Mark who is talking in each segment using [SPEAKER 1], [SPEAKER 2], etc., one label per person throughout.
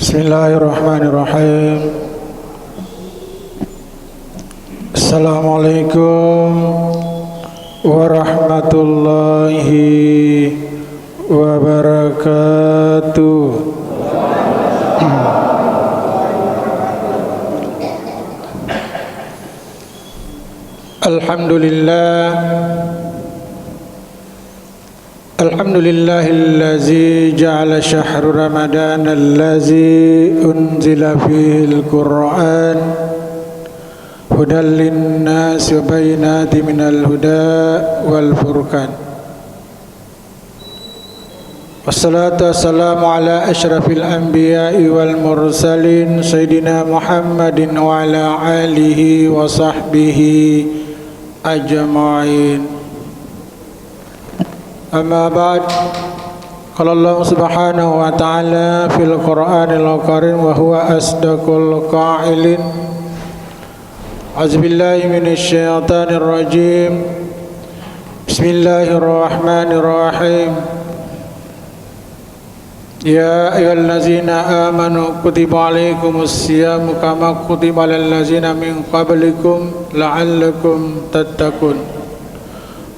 [SPEAKER 1] Bismillahirrahmanirrahim. Assalamualaikum warahmatullahi wabarakatuh. Alhamdulillahillazi ja'ala syahra Ramadan allazi unzila fihil Qur'an hudan linnas wa bayyinatin minal huda wal furqan. Wassalatu wassalamu ala asyrafil anbiya'i wal mursalin sayyidina Muhammadin wa ala alihi wa sahbihi ajma'in. Amma ba'd. Qala Allah subhanahu wa ta'ala fil Qur'anil Karim wa huwa asdaqul qa'ilin. A'udzubillahi minasy syaithanir rajim. Bismillahirrahmanirrahim. Ya ayyuhallazina amanu kutiba alaikumus syiyamu kama kutiba alal ladzina min qablikum la'allakum tattaqun.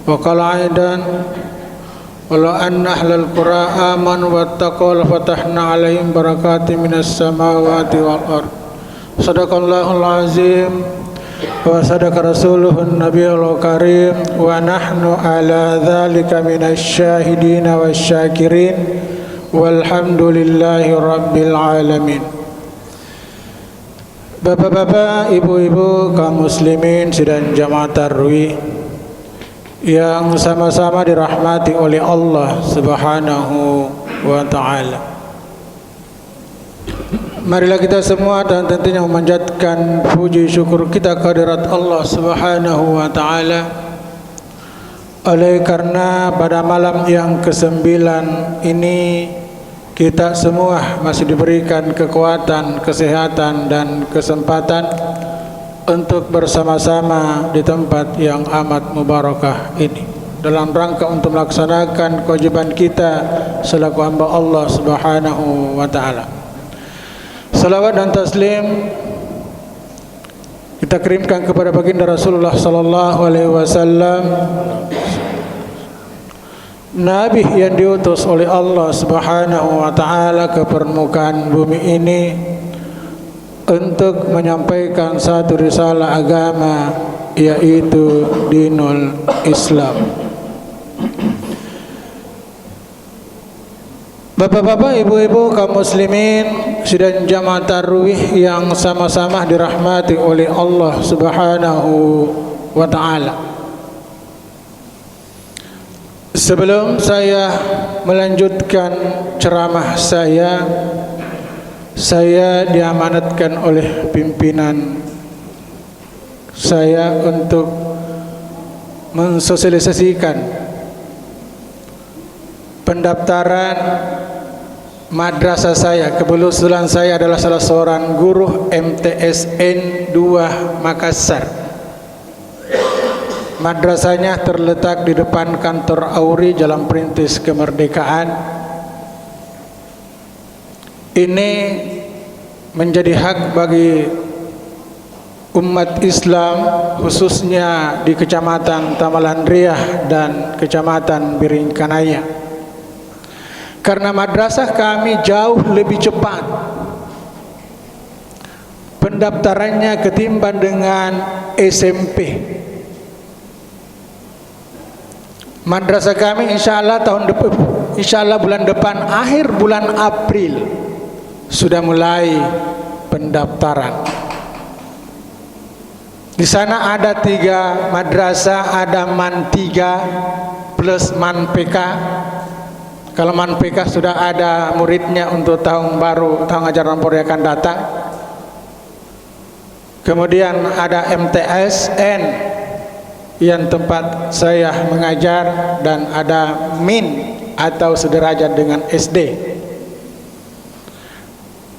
[SPEAKER 1] Wa qala aidan walau anna ahlal qura amanu wattaqaw lafatahna alaihim barakatin minas samawati wal ard. Shadaqallahul azim wa sadaqa rasuluhun nabiyul karim wa nahnu ala dzalika minasy syahidin wasyakirin walhamdulillahi rabbil alamin. Bapak-bapak, ibu-ibu, kaum muslimin sidang jamaah tarawih yang sama-sama dirahmati oleh Allah Subhanahu wa ta'ala. Marilah kita semua dan tentunya memanjatkan puji syukur kita kehadirat Allah Subhanahu wa ta'ala, oleh karena pada malam yang ke-9 ini kita semua masih diberikan kekuatan, kesehatan dan kesempatan untuk bersama-sama di tempat yang amat mubarakah ini dalam rangka untuk melaksanakan kewajiban kita selaku hamba Allah Subhanahu wa ta'ala. Salawat dan taslim kita kirimkan kepada baginda Rasulullah sallallahu alaihi wasallam, nabi yang diutus oleh Allah Subhanahu wa ta'ala ke permukaan bumi ini untuk menyampaikan satu risalah agama, yaitu dinul Islam. Bapak-bapak, ibu-ibu, kaum muslimin sidang jamaah tarawih yang sama-sama dirahmati oleh Allah Subhanahu wa ta'ala. Sebelum saya melanjutkan ceramah saya diamanatkan oleh pimpinan saya untuk mensosialisasikan pendaftaran madrasah saya. Kebetulan saya adalah salah seorang guru MTSN 2 Makassar. Madrasahnya terletak di depan kantor Auri, Jalan Perintis Kemerdekaan. Ini menjadi hak bagi umat Islam, khususnya di Kecamatan Tamalan Riah dan Kecamatan Biringkanaya, karena madrasah kami jauh lebih cepat pendaftarannya ketimbang dengan SMP. Madrasah kami insyaallah bulan depan, akhir bulan April sudah mulai pendaftaran. Di sana ada 3 madrasah, ada MAN 3 plus MAN PK. Kalau MAN PK sudah ada muridnya untuk tahun baru, tahun ajaran baru akan datang. Kemudian ada MTSN yang tempat saya mengajar, dan ada MIN atau sederajat dengan SD.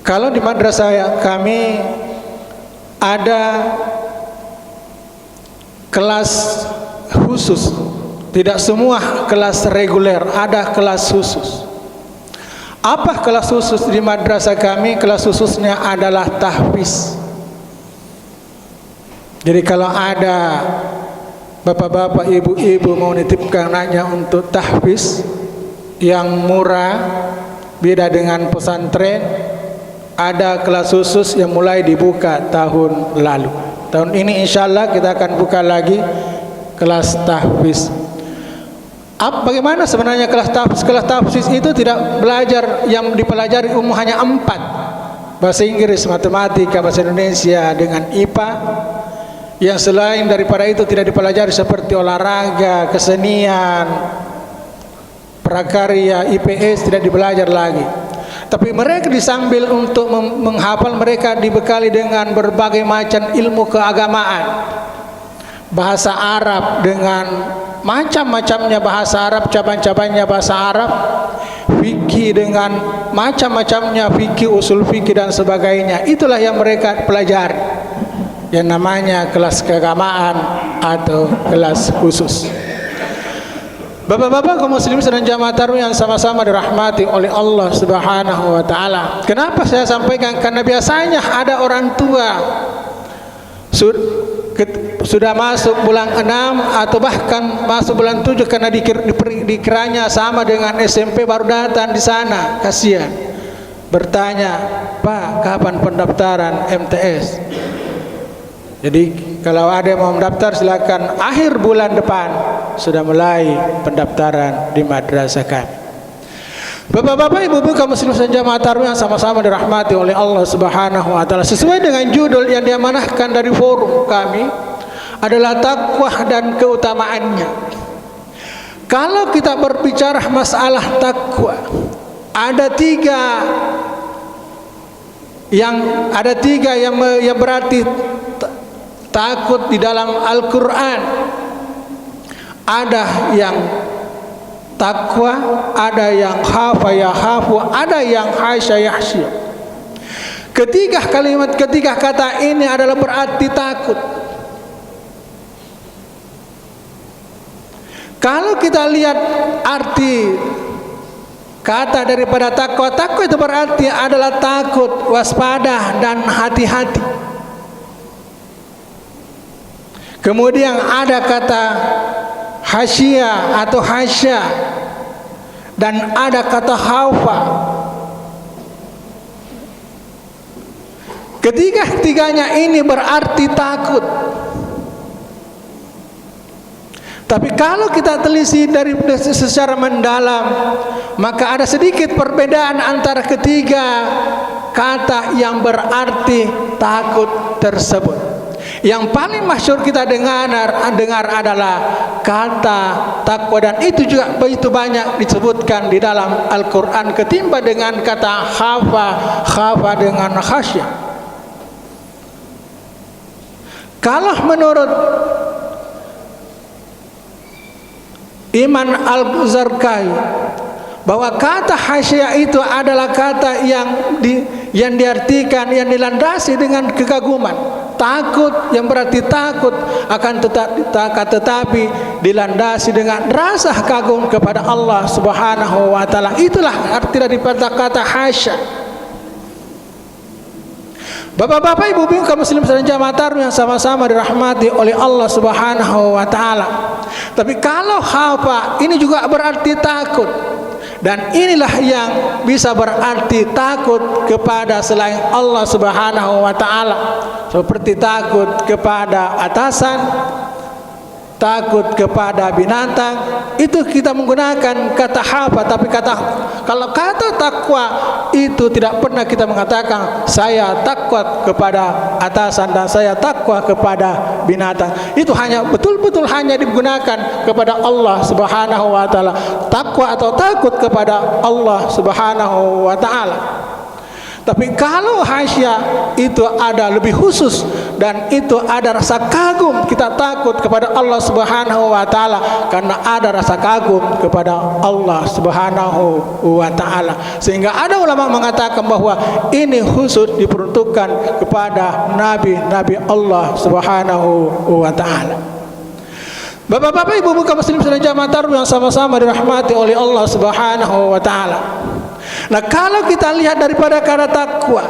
[SPEAKER 1] Kalau di madrasah kami ada kelas khusus, tidak semua kelas reguler, ada kelas khusus. Apa kelas khusus di madrasah kami? Kelas khususnya adalah tahfiz. Jadi kalau ada bapak-bapak, ibu-ibu mau nitipkan anaknya untuk tahfiz yang murah, beda dengan pesantren, ada kelas khusus yang mulai dibuka tahun lalu. Tahun ini insya Allah kita akan buka lagi kelas tahfiz. Bagaimana sebenarnya kelas tahfiz? Kelas tahfiz itu tidak belajar yang dipelajari umum hanya 4. Bahasa Inggris, matematika, bahasa Indonesia dengan IPA. Yang selain daripada itu tidak dipelajari seperti olahraga, kesenian, prakarya, IPS tidak dipelajari lagi. Tapi mereka disambil untuk menghafal, mereka dibekali dengan berbagai macam ilmu keagamaan. Bahasa Arab dengan macam-macamnya bahasa Arab, cabang-cabangnya bahasa Arab, fikih dengan macam-macamnya fikih, usul fikih dan sebagainya. Itulah yang mereka pelajari, yang namanya kelas keagamaan atau kelas khusus. Bapak-bapak kaum muslimin dan jamaah taruh yang sama-sama dirahmati oleh Allah Subhanahu wa taala. Kenapa saya sampaikan? Karena biasanya ada orang tua sudah masuk bulan 6 atau bahkan masuk bulan 7 karena dikiranya sama dengan SMP baru datang di sana. Kasihan. Bertanya, "Pak, kapan pendaftaran MTS?" Jadi kalau ada yang mau mendaftar silakan, akhir bulan depan sudah mulai pendaftaran di madrasah kami. Bapak-bapak, ibu-ibu kaum muslimin dan jamaah taruh yang sama-sama dirahmati oleh Allah Subhanahu wa taala. Sesuai dengan judul yang diamanahkan dari forum kami adalah takwa dan keutamaannya. Kalau kita berbicara masalah takwa, ada tiga yang berarti takut di dalam Al-Quran. Ada yang takwa, ada yang khafa yakhafu, ada yang khasya yakhsha. Ketiga kata ini adalah berarti takut. Kalau kita lihat arti kata daripada takwa, takwa itu berarti adalah takut, waspada dan hati-hati. Kemudian ada kata khasya atau khasya, dan ada kata khaufa. Ketiga-tiganya ini berarti takut. Tapi kalau kita telisik dari secara mendalam, maka ada sedikit perbedaan antara ketiga kata yang berarti takut tersebut. Yang paling masyhur kita dengar adalah kata takwa, dan itu juga begitu banyak disebutkan di dalam Al-Quran ketimbang dengan kata khafa dengan khasya. Kalau menurut Iman Al-Zarqai bahwa kata khasya itu adalah kata yang diartikan, yang dilandasi dengan kekaguman. Takut yang berarti takut akan tetapi dilandasi dengan rasa kagum kepada Allah Subhanahu wa taala. Itulah arti daripada kata khasya. Bapak-bapak, ibu-ibu kaum muslimin dan jamaah taruh yang sama-sama dirahmati oleh Allah Subhanahu wa taala. Tapi kalau khafa ini juga berarti takut, dan inilah yang bisa berarti takut kepada selain Allah Subhanahu wa taala, seperti takut kepada atasan, takut kepada binatang. Itu kita menggunakan kata khafa. Tapi kalau kata takwa itu tidak pernah kita mengatakan saya takwa kepada atasan dan saya takwa kepada binatang. Itu hanya betul-betul hanya digunakan kepada Allah Subhanahu wa taala. Takwa atau takut kepada Allah Subhanahu wa taala. Tapi kalau khasya itu ada lebih khusus, dan itu ada rasa kagum, kita takut kepada Allah Subhanahu wa taala karena ada rasa kagum kepada Allah Subhanahu wa taala. Sehingga ada ulama mengatakan bahwa ini khusus diperuntukkan kepada nabi-nabi Allah Subhanahu wa taala. Bapak-bapak, ibu-ibu kaum muslimin dan jamaah taruh yang sama-sama dirahmati oleh Allah Subhanahu wa taala. Nah, kalau kita lihat daripada kata takwa,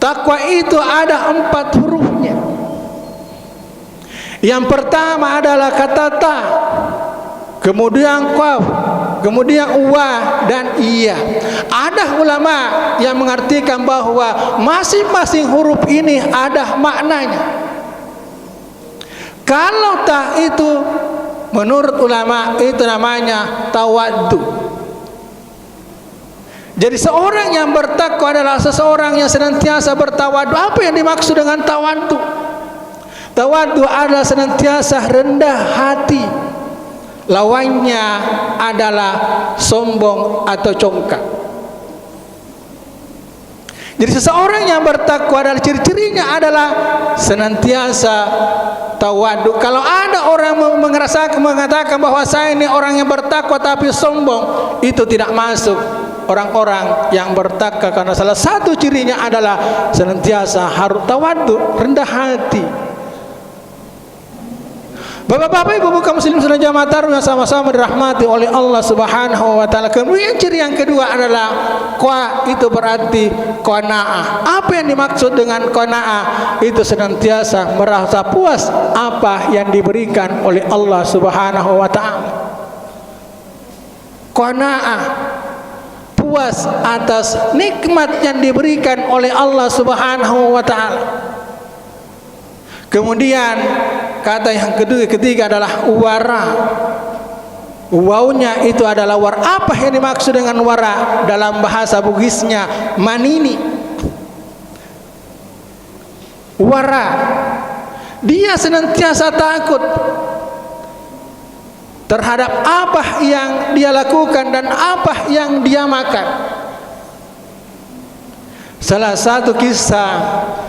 [SPEAKER 1] takwa itu ada 4 hurufnya. Yang pertama adalah kata ta, kemudian qaf, kemudian wa dan iya. Ada ulama yang mengartikan bahwa masing-masing huruf ini ada maknanya. Kalau ta itu menurut ulama itu namanya tawaddu. Jadi seorang yang bertakwa adalah seseorang yang senantiasa bertawaddu. Apa yang dimaksud dengan tawaddu? Tawaddu adalah senantiasa rendah hati. Lawannya adalah sombong atau congkak. Jadi seseorang yang bertakwa adalah ciri-cirinya adalah senantiasa tawaddu. Kalau ada orang mengatakan bahwa saya ini orang yang bertakwa tapi sombong, itu tidak masuk orang-orang yang bertakwa, karena salah satu cirinya adalah senantiasa harus tawaddu, rendah hati. Bapak-bapak, ibu-ibu kaum muslim saudara jamaah taruh yang sama-sama dirahmati oleh Allah Subhanahu wa taala. Kemudian ciri yang kedua adalah qa, itu berarti qanaah. Apa yang dimaksud dengan qanaah? Itu senantiasa merasa puas apa yang diberikan oleh Allah Subhanahu wa taala. Qanaah, puas atas nikmat yang diberikan oleh Allah Subhanahu wa taala. Kemudian kata yang ketiga adalah wara. Wawunya itu adalah war. Apa yang dimaksud dengan wara? Dalam bahasa Bugisnya manini. Wara, dia senantiasa takut terhadap apa yang dia lakukan dan apa yang dia makan. Salah satu kisah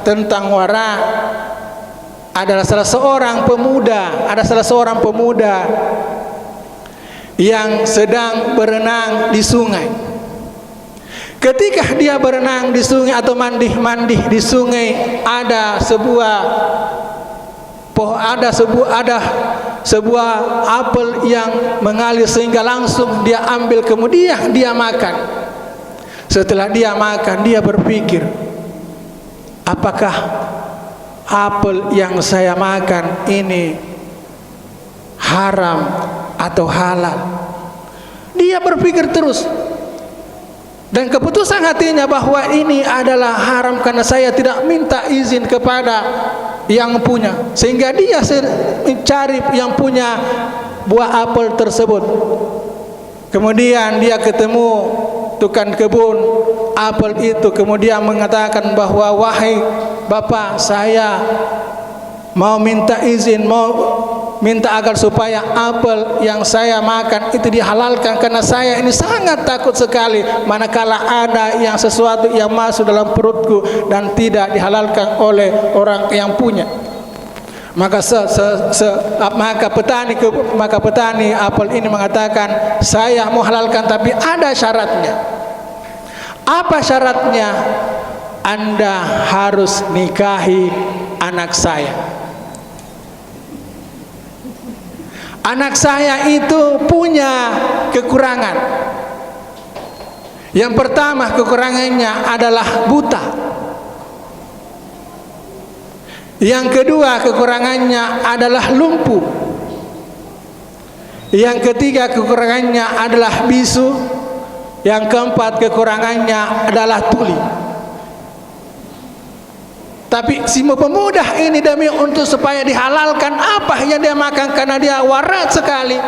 [SPEAKER 1] tentang wara adalah salah seorang pemuda yang sedang berenang di sungai. Ketika dia berenang di sungai atau mandi di sungai, ada sebuah apel yang mengalir sehingga langsung dia ambil, kemudian dia makan. Setelah dia makan, dia berpikir, apakah apel yang saya makan ini haram atau halal? Dia berpikir terus, dan keputusan hatinya bahwa ini adalah haram karena saya tidak minta izin kepada yang punya, sehingga dia mencari yang punya buah apel tersebut. Kemudian dia ketemu tukang kebun apel itu, kemudian mengatakan bahwa, wahai bapak, saya mau minta izin, mau minta agar supaya apel yang saya makan itu dihalalkan, karena saya ini sangat takut sekali manakala ada yang sesuatu yang masuk dalam perutku dan tidak dihalalkan oleh orang yang punya. Maka petani apel ini mengatakan, saya mau halalkan tapi ada syaratnya. Apa syaratnya? Anda harus nikahi anak saya. Anak saya itu punya kekurangan. Yang pertama kekurangannya adalah buta. Yang kedua kekurangannya adalah lumpuh. Yang ketiga kekurangannya adalah bisu. Yang keempat kekurangannya adalah tuli. Tapi si pemuda ini demi untuk supaya dihalalkan apa yang dia makan, karena dia warat sekali,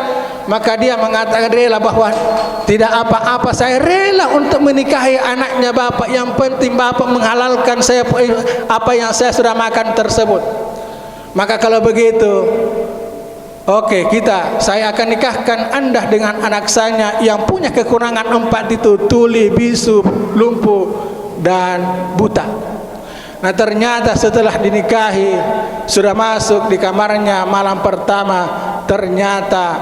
[SPEAKER 1] maka dia mengatakan rela bahwa tidak apa-apa, saya rela untuk menikahi anaknya bapak, yang penting bapak menghalalkan saya apa yang saya sudah makan tersebut. Maka kalau begitu, oke, saya akan nikahkan Anda dengan anak saya yang punya kekurangan 4 itu, tuli, bisu, lumpuh, dan buta. Nah, ternyata setelah dinikahi, sudah masuk di kamarnya malam pertama, ternyata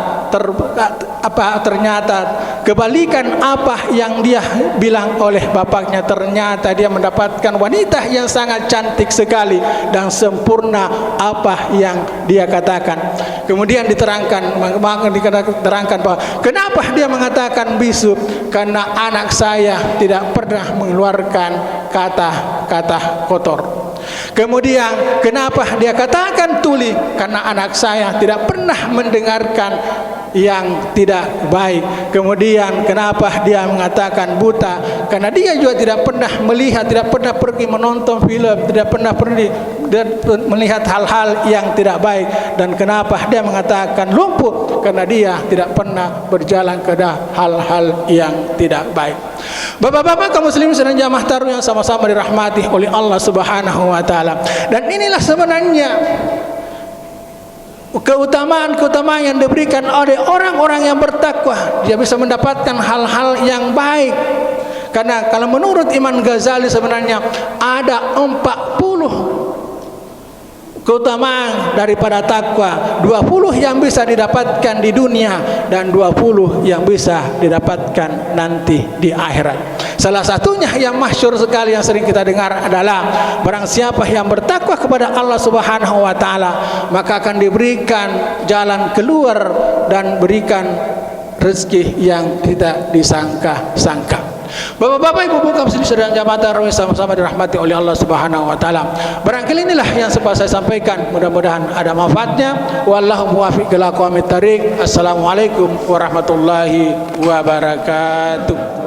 [SPEAKER 1] kebalikan apa yang dia bilang oleh bapaknya. Ternyata dia mendapatkan wanita yang sangat cantik sekali dan sempurna apa yang dia katakan. Kemudian diterangkan bahwa kenapa dia mengatakan bisu? Karena anak saya tidak pernah mengeluarkan kata-kata kotor. Kemudian kenapa dia katakan tuli? Karena anak saya tidak pernah mendengarkan yang tidak baik. Kemudian kenapa dia mengatakan buta? Karena dia juga tidak pernah melihat, tidak pernah pergi menonton film, tidak pernah pergi dan melihat hal-hal yang tidak baik. Dan kenapa dia mengatakan lumpuh? Karena dia tidak pernah berjalan ke hal-hal yang tidak baik. Bapak-bapak kaum muslimin dan jamaah taruh yang sama-sama dirahmati oleh Allah Subhanahu wa taala. Dan inilah sebenarnya keutamaan-keutamaan yang diberikan oleh orang-orang yang bertakwa. Dia bisa mendapatkan hal-hal yang baik. Karena kalau menurut Imam Ghazali sebenarnya ada 40 keutamaan daripada takwa. 20 yang bisa didapatkan di dunia dan 20 yang bisa didapatkan nanti di akhirat. Salah satunya yang masyhur sekali yang sering kita dengar adalah barang siapa yang bertakwa kepada Allah Subhanahu wa taala, maka akan diberikan jalan keluar dan berikan rezeki yang tidak disangka-sangka. Bapak-bapak, ibu-ibu kaum muslimin dan jamaah tarawih sama-sama dirahmati oleh Allah Subhanahu wa taala. Barangkali inilah yang sempat saya sampaikan, mudah-mudahan ada manfaatnya. Wallahu muwaffiq ila aqwamit thariq. Assalamualaikum warahmatullahi wabarakatuh.